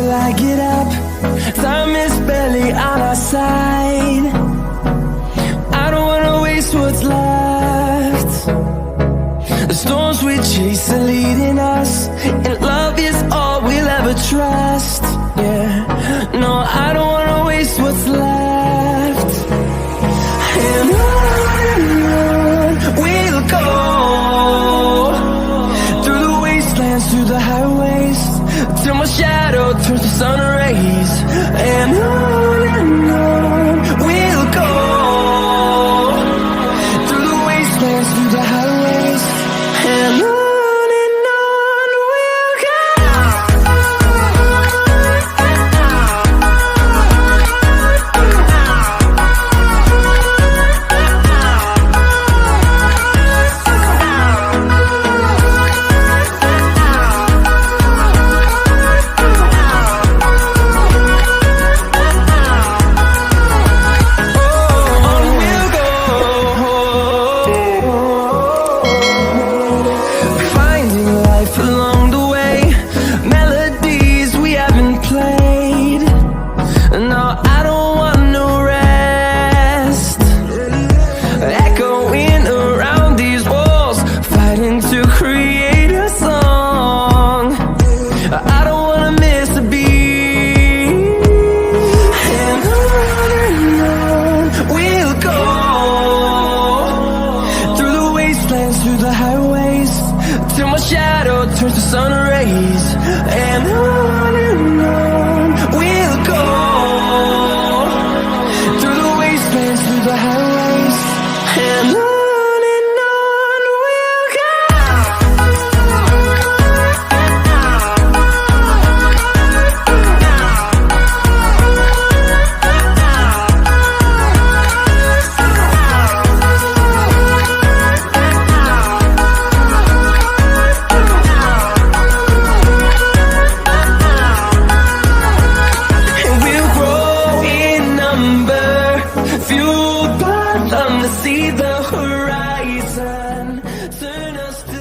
till I get up. Time is barely on our side. I don't wanna waste what's left. The storms we chase are leading us, and love is all we'll ever trust. Yeah, no, I don't wanna waste what's left. And on we'll go, through the wastelands, through the highways, till my shadow turns to sun rays. And on we'll go, through the wastelands, through the highways, and on we'll go. Through the highways, till my shadow turns to sun rays. And on we'll go, through the wastelands, through the highways, and on we'll go. Fueled by them to see the horizon, turn us to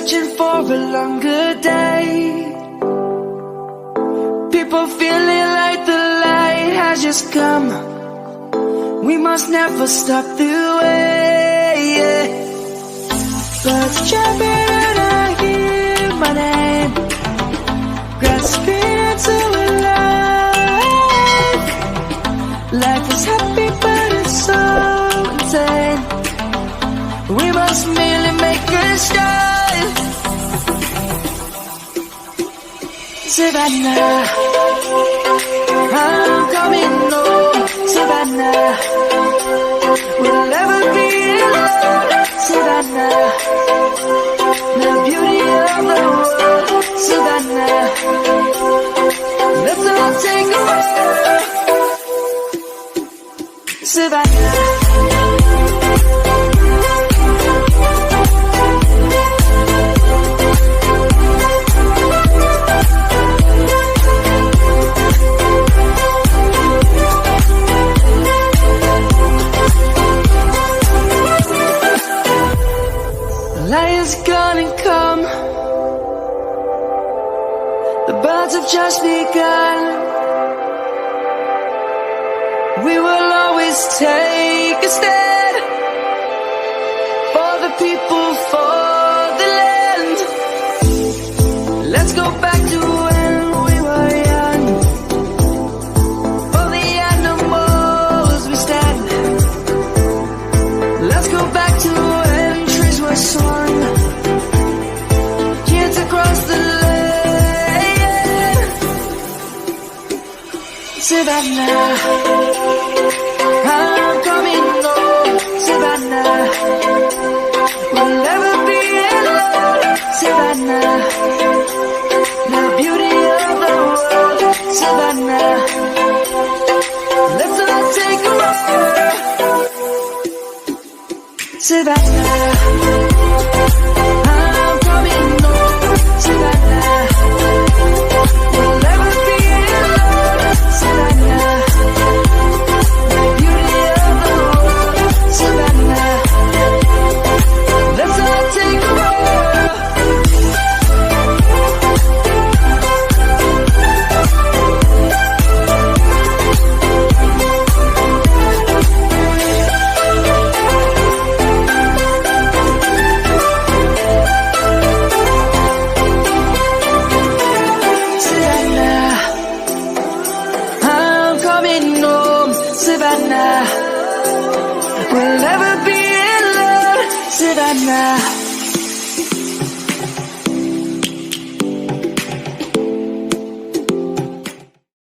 searching for a longer day. People feeling like the light has just come. We must never stop the way. Birds jumping and I hear my name, grasping into a life. Life is happy but it's so insane. We must merely make a start. Savannah, I'm coming home. Savannah, we'll never be alone. Savannah, the beauty of the world. Savannah, let's all take a walk. Savannah. Lion's gonna come. The birds have just begun. We will always take a stand for the people, for the land. Let's go back to when we were young. For the animals we stand. Let's go back to when trees were swung, kids across the land. Savannah, I'm coming home. Savannah, we'll never be alone. Savannah, the beauty of the world. Savannah, let's all take a walk. Savannah, I'm coming home. Savannah, we'll never be alone. Savannah, the beauty of the world. Savannah, let's all take a walk. Savannah, we'll never be alone. Savannah.